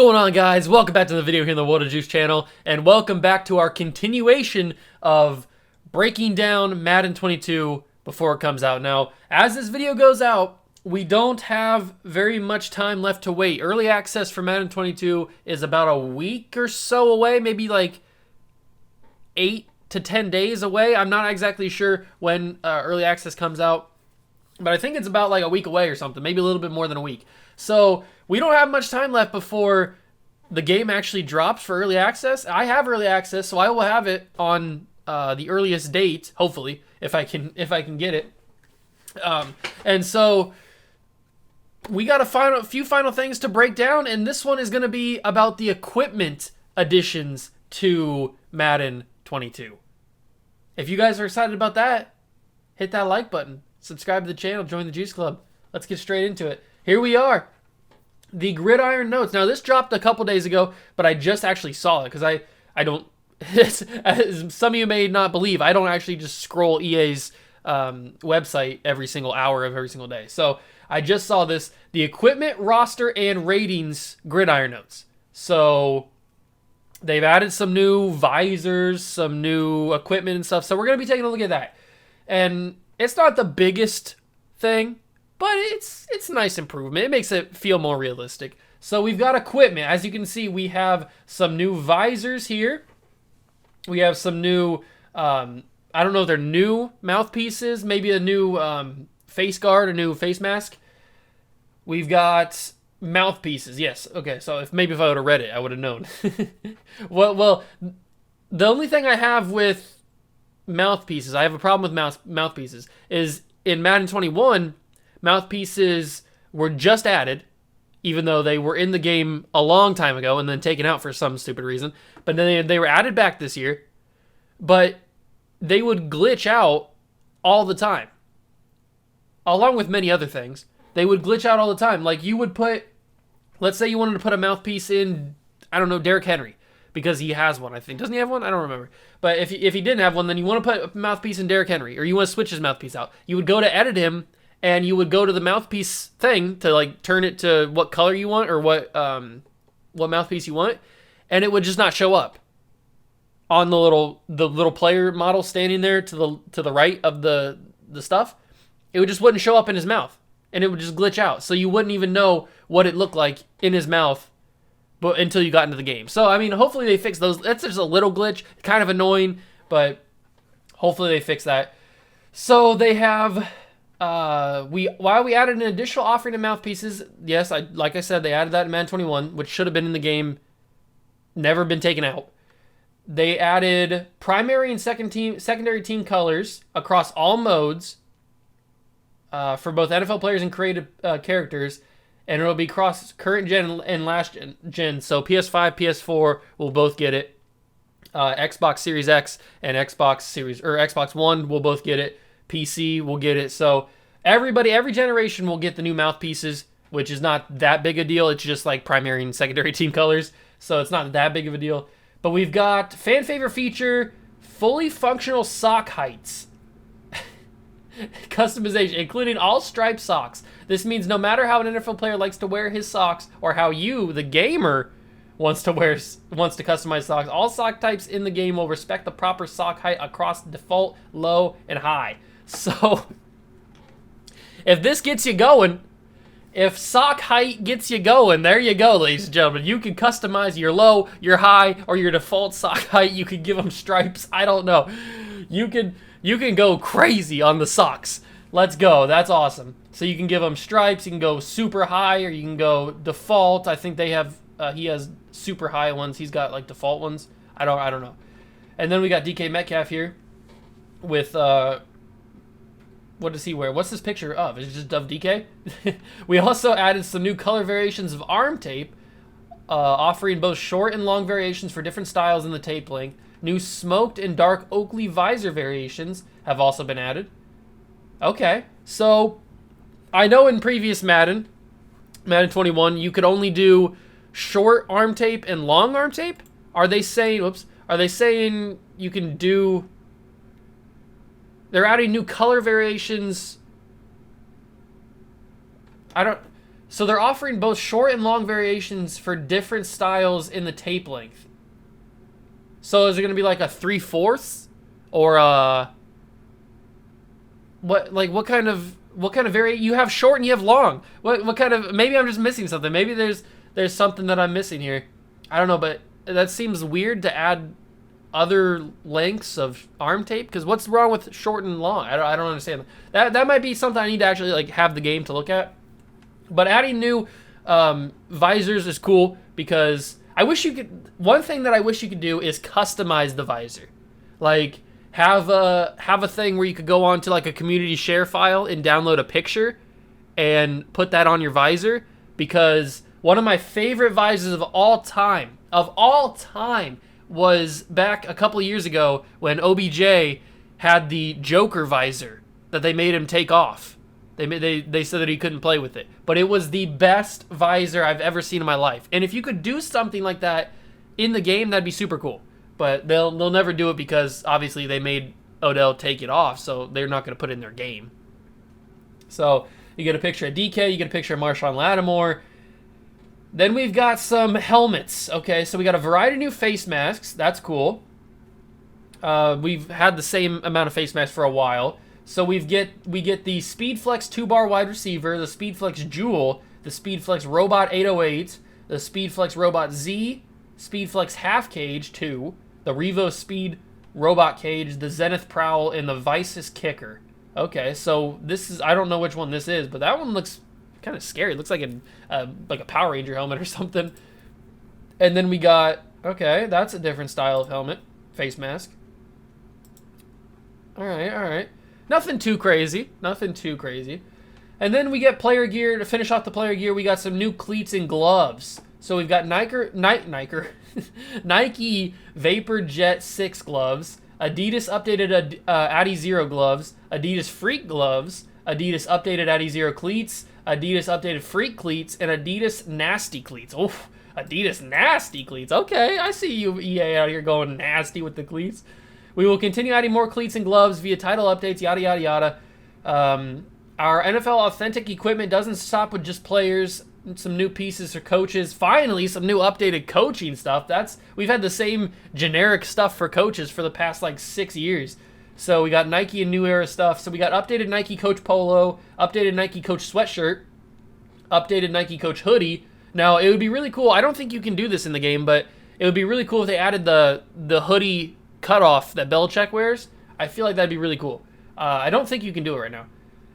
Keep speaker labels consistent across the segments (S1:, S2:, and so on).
S1: going on, guys? Welcome back to the video here on the World of Juice channel, and welcome back to our continuation of breaking down Madden 22 before it comes out. Now, as this video goes out, we don't have very much time left to wait. Early access for Madden 22 is about a week or so away, maybe like 8 to 10 days away. I'm not exactly sure when early access comes out, but I think it's about like a week away or something, maybe a little bit more than a week. So we don't have much time left before the game actually drops for early access. I have early access, so I will have it on the earliest date, hopefully, if I can get it. And so we got a few final things to break down, and this one is going to be about the equipment additions to Madden 22. If you guys are excited about that, hit that like button, subscribe to the channel, join the Juice Club. Let's get straight into it. Here we are. The Gridiron notes. Now, this dropped a couple days ago, but I just actually saw it because I don't, as some of you may not believe, I don't actually just scroll EA's website every single hour of every single day. So I just saw this, the equipment, roster, and ratings Gridiron notes. So they've added some new visors, some new equipment and stuff. So we're going to be taking a look at that. And it's not the biggest thing, but it's a nice improvement. It makes it feel more realistic. So we've got equipment. As you can see, we have some new visors here. We have some new, I don't know if they're new mouthpieces, maybe a new face guard, a new face mask. We've got mouthpieces. Yes. Okay. So if I would have read it, I would have known. well, the only thing I have with mouthpieces, I have a problem with mouthpieces, is in Madden 21, mouthpieces were just added, even though they were in the game a long time ago and then taken out for some stupid reason. But then they were added back this year, but they would glitch out all the time. Along with many other things, they would glitch out all the time. Like you would put, let's say you wanted to put a mouthpiece in, I don't know, Derrick Henry, because he has one, I think. Doesn't he have one? I don't remember. But if he didn't have one, then you want to put a mouthpiece in Derrick Henry, or you want to switch his mouthpiece out. You would go to edit him, and you would go to the mouthpiece thing to like turn it to what color you want or what mouthpiece you want, and it would just not show up on the little player model standing there to the right of the stuff. It would just wouldn't show up in his mouth, and it would just glitch out. So you wouldn't even know what it looked like in his mouth, but until you got into the game. So I mean, hopefully they fix those. That's just a little glitch, kind of annoying, but hopefully they fix that. So they have. While we added an additional offering of mouthpieces, yes, like I said, they added that in Madden 21, which should have been in the game, never been taken out. They added primary and secondary team colors across all modes for both NFL players and creative characters, and it'll be cross current gen and last gen. So PS5, PS4 will both get it. Xbox Series X and Xbox One will both get it. PC will get it. So every generation will get the new mouthpieces, which is not that big a deal. It's just like primary and secondary team colors, so it's not that big of a deal. But we've got fan favorite feature, fully functional sock heights. Customization, including all striped socks. This means no matter how an NFL player likes to wear his socks or how you, the gamer, wants to customize socks, all sock types in the game will respect the proper sock height across default, low, and high. So, if this gets you going, if sock height gets you going, there you go, ladies and gentlemen. You can customize your low, your high, or your default sock height. You can give them stripes. I don't know. You can go crazy on the socks. Let's go. That's awesome. So you can give them stripes. You can go super high, or you can go default. I think they have. He has super high ones. He's got like default ones. I don't know. And then we got DK Metcalf here with what does he wear? What's this picture of? Is it just of DK? We also added some new color variations of arm tape, offering both short and long variations for different styles in the tape length. New smoked and dark Oakley visor variations have also been added. Okay, so I know in previous Madden 21, you could only do short arm tape and long arm tape? Are they saying you can do... They're adding new color variations. So they're offering both short and long variations for different styles in the tape length. So is it going to be like a 3/4 or a what kind of variation? You have short and you have long. What kind of, maybe I'm just missing something. Maybe there's something that I'm missing here. I don't know, but that seems weird to add other lengths of arm tape, because what's wrong with short and long? I don't understand. That might be something I need to actually like have the game to look at. But adding new visors is cool, because I wish you could. One thing that I wish you could do is customize the visor, like have a thing where you could go on to like a community share file and download a picture and put that on your visor. Because one of my favorite visors of all time was back a couple of years ago when OBJ had the Joker visor that they made him take off. They said that he couldn't play with it, but it was the best visor I've ever seen in my life. And if you could do something like that in the game, that'd be super cool. But they'll never do it, because obviously they made Odell take it off, so they're not going to put it in their game. So you get a picture of DK, you get a picture of Marshawn Lattimore. Then we've got some helmets. Okay, so we got a variety of new face masks. That's cool. We've had the same amount of face masks for a while. So we get the Speedflex 2-bar wide receiver, the Speedflex Jewel, the Speedflex Robot 808, the Speedflex Robot Z, Speedflex Half Cage 2, the Revo Speed Robot Cage, the Zenith Prowl, and the Vices Kicker. Okay, so this is, I don't know which one this is, but that one looks kind of scary. It looks like a Power Ranger helmet or something. And then we got, okay, that's a different style of helmet, face mask. All right. Nothing too crazy. And then we get player gear. To finish off the player gear, we got some new cleats and gloves. So we've got Nike Vapor Jet 6 gloves, Adidas updated Adizero gloves, Adidas Freak gloves, Adidas updated Adizero cleats, Adidas updated Freak cleats, and Adidas Nasty cleats. Oh, Adidas Nasty cleats. Okay, I see you, EA, out here going nasty with the cleats. We will continue adding more cleats and gloves via title updates, yada, yada, yada. Our NFL Authentic equipment doesn't stop with just players. Some new pieces for coaches. Finally, some new updated coaching stuff. We've had the same generic stuff for coaches for the past like 6 years. So we got Nike and New Era stuff. So we got updated Nike Coach Polo, updated Nike Coach Sweatshirt, updated Nike Coach Hoodie. Now, it would be really cool. I don't think you can do this in the game, but it would be really cool if they added the hoodie cutoff that Belichick wears. I feel like that'd be really cool. I don't think you can do it right now.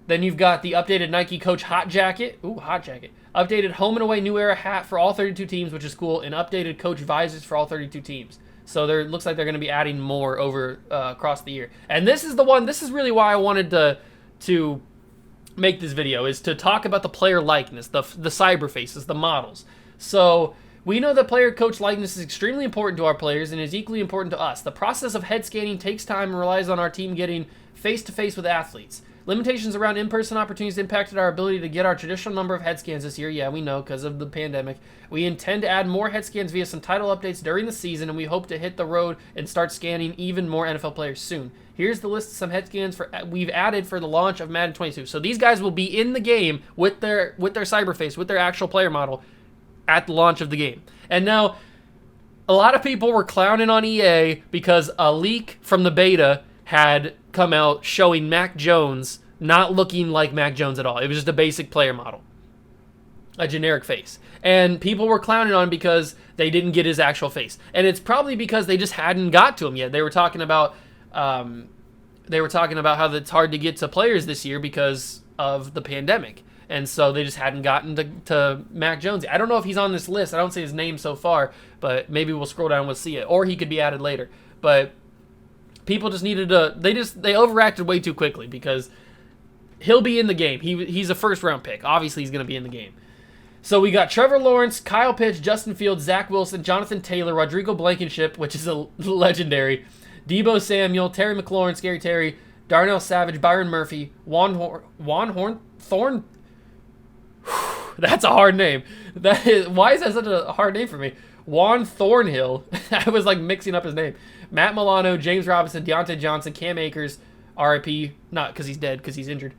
S1: Then you've got the updated Nike Coach Hot Jacket. Ooh, Hot Jacket. Updated Home and Away New Era hat for all 32 teams, which is cool, and updated Coach visors for all 32 teams. So there looks like they're going to be adding more over across the year. And this is the one. This is really why I wanted to make this video, is to talk about the player likeness, the cyber faces, the models. So we know that player coach likeness is extremely important to our players and is equally important to us. The process of head scanning takes time and relies on our team getting face-to-face with athletes. Limitations around in-person opportunities impacted our ability to get our traditional number of head scans this year. Yeah, we know, because of the pandemic. We intend to add more head scans via some title updates during the season, and we hope to hit the road and start scanning even more NFL players soon. Here's the list of some head scans we've added for the launch of Madden 22. So these guys will be in the game with their cyberface, with their actual player model at the launch of the game. And now, a lot of people were clowning on EA because a leak from the beta had come out showing Mac Jones not looking like Mac Jones at all. It was just a basic player model, a generic face. And people were clowning on him because they didn't get his actual face. And it's probably because they just hadn't got to him yet. They were talking about how it's hard to get to players this year because of the pandemic. And so they just hadn't gotten to Mac Jones. I don't know if he's on this list. I don't see his name so far, but maybe we'll scroll down and we'll see it. Or he could be added later. But people just needed to, they overreacted way too quickly, because he'll be in the game. He's a first-round pick. Obviously, he's going to be in the game. So we got Trevor Lawrence, Kyle Pitts, Justin Fields, Zach Wilson, Jonathan Taylor, Rodrigo Blankenship, which is a legendary, Deebo Samuel, Terry McLaurin, Scary Terry, Darnell Savage, Byron Murphy, Juan Thorn. That's a hard name. Why is that such a hard name for me? Juan Thornhill. I was like mixing up his name. Matt Milano, James Robinson, Deontay Johnson, Cam Akers, RIP, not because he's dead, because he's injured.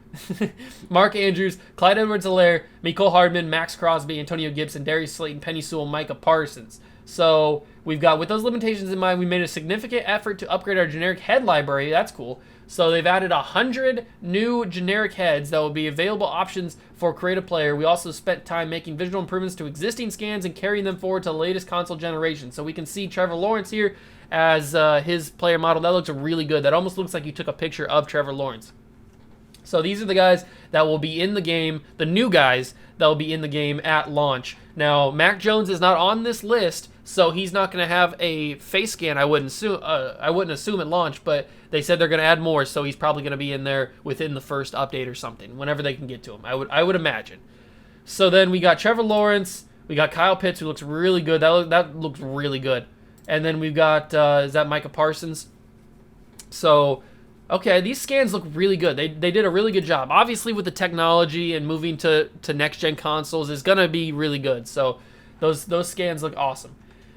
S1: Mark Andrews, Clyde Edwards-Helaire, Mecole Hardman, Max Crosby, Antonio Gibson, Darius Slayton, Penny Sewell, Micah Parsons. So we've got, with those limitations in mind, we made a significant effort to upgrade our generic head library. That's cool. So they've added 100 new generic heads that will be available options for Create a Player. We also spent time making visual improvements to existing scans and carrying them forward to the latest console generation. So we can see Trevor Lawrence here as his player model. That looks really good. That almost looks like you took a picture of Trevor Lawrence. So these are the guys that will be in the game, the new guys that will be in the game at launch. Now, Mac Jones is not on this list, so he's not going to have a face scan. I wouldn't assume at launch, but they said they're going to add more, so he's probably going to be in there within the first update or something, whenever they can get to him. I would imagine. So then we got Trevor Lawrence, we got Kyle Pitts, who looks really good. That looks really good. And then we've got is that Micah Parsons? So, okay, these scans look really good. They did a really good job. Obviously, with the technology and moving to next-gen consoles is going to be really good. So those scans look awesome.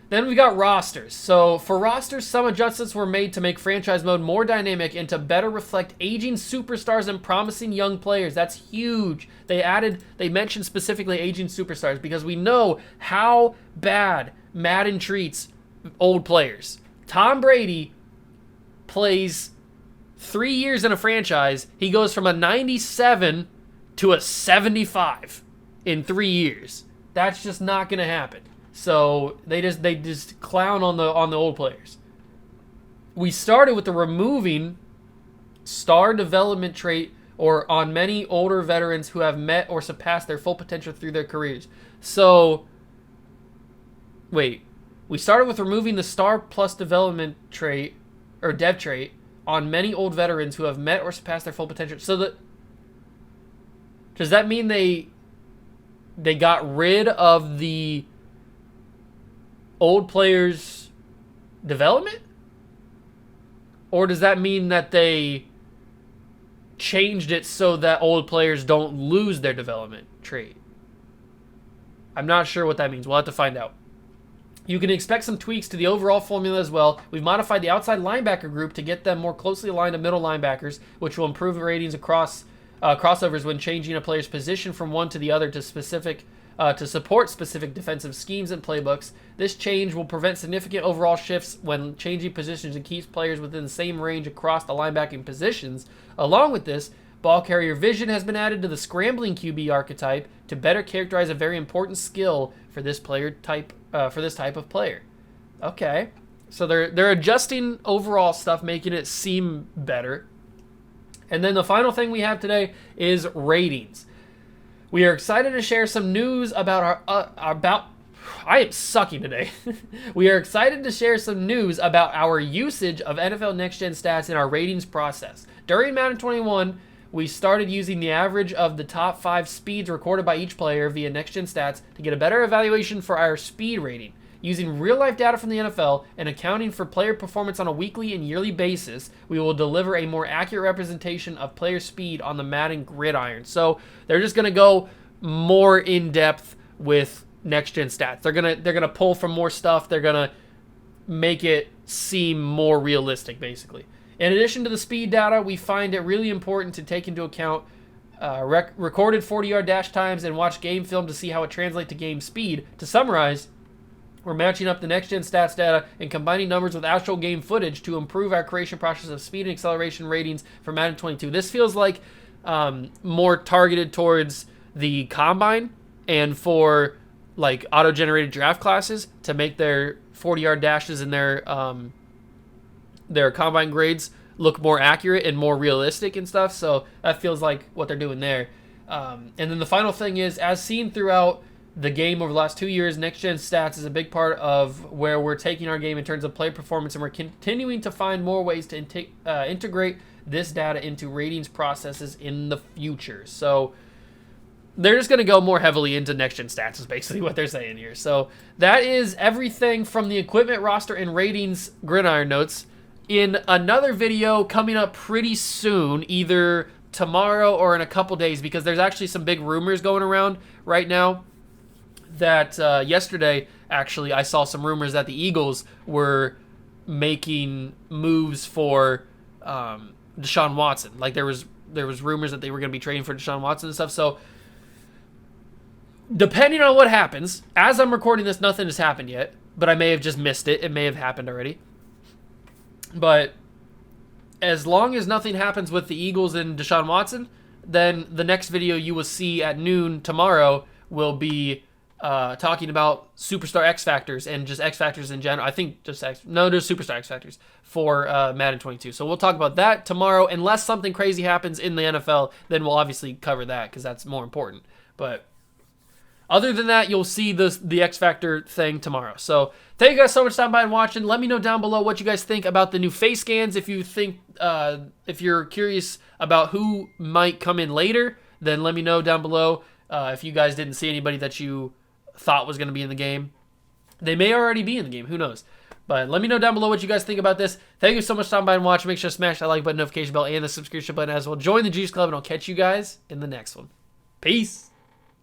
S1: Then we got rosters. So for rosters, some adjustments were made to make franchise mode more dynamic and to better reflect aging superstars and promising young players. That's huge. They mentioned specifically aging superstars because we know how bad Madden treats old players. Tom Brady plays 3 years in a franchise. He goes from a 97 to a 75 in 3 years. That's just not going to happen. So they just clown on the old players. We started with the removing star development trait or on many older veterans who have met or surpassed their full potential through their careers. So wait, we started with removing the star plus development trait or dev trait on many old veterans who have met or surpassed their full potential. So does that mean they got rid of the old players' development? Or does that mean that they changed it so that old players don't lose their development trait? I'm not sure what that means. We'll have to find out. You can expect some tweaks to the overall formula as well. We've modified the outside linebacker group to get them more closely aligned to middle linebackers, which will improve the ratings across crossovers when changing a player's position from one to the other to support specific defensive schemes and playbooks. This change will prevent significant overall shifts when changing positions and keeps players within the same range across the linebacking positions. Along with this, ball carrier vision has been added to the scrambling QB archetype to better characterize a very important skill for this type of player. Okay, so they're adjusting overall stuff, making it seem better. And then the final thing we have today is ratings. We are excited to share some news about I am sucking today. We are excited to share some news about our usage of NFL Next Gen stats in our ratings process. During Madden 21, we started using the average of the top 5 speeds recorded by each player via Next Gen stats to get a better evaluation for our speed rating. Using real-life data from the NFL and accounting for player performance on a weekly and yearly basis, we will deliver a more accurate representation of player speed on the Madden Gridiron. So they're just going to go more in-depth with next-gen stats. They're gonna pull from more stuff. They're going to make it seem more realistic, basically. In addition to the speed data, we find it really important to take into account recorded 40-yard dash times and watch game film to see how it translates to game speed. To summarize, we're matching up the next-gen stats data and combining numbers with actual game footage to improve our creation process of speed and acceleration ratings for Madden 22. This feels like more targeted towards the combine and for like auto-generated draft classes to make their 40-yard dashes and their combine grades look more accurate and more realistic and stuff. So that feels like what they're doing there. And then the final thing is, as seen throughout the game over the last 2 years, next-gen stats is a big part of where we're taking our game in terms of play performance, and we're continuing to find more ways to integrate this data into ratings processes in the future. So they're just going to go more heavily into next-gen stats is basically what they're saying here. So that is everything from the equipment roster and ratings Gridiron notes. In another video coming up pretty soon, either tomorrow or in a couple days, because there's actually some big rumors going around right now that yesterday, actually, I saw some rumors that the Eagles were making moves for Deshaun Watson. Like there was rumors that they were going to be trading for Deshaun Watson and stuff. So depending on what happens, as I'm recording this, nothing has happened yet, but I may have just missed it. It may have happened already. But as long as nothing happens with the Eagles and Deshaun Watson, then the next video you will see at noon tomorrow will be talking about Superstar X Factors and just X Factors in general. I think just there's Superstar X Factors for Madden 22. So we'll talk about that tomorrow. Unless something crazy happens in the NFL, then we'll obviously cover that because that's more important. But other than that, you'll see the X Factor thing tomorrow. So thank you guys so much for stopping by and watching. Let me know down below what you guys think about the new face scans. If you think, if you're curious about who might come in later, then let me know down below. If you guys didn't see anybody that you thought was going to be in the game, they may already be in the game. Who knows? But let me know down below what you guys think about this. Thank you so much for stopping by and watching. Make sure to smash that like button, notification bell, and the subscription button as well. Join the Juice Club, and I'll catch you guys in the next one. Peace.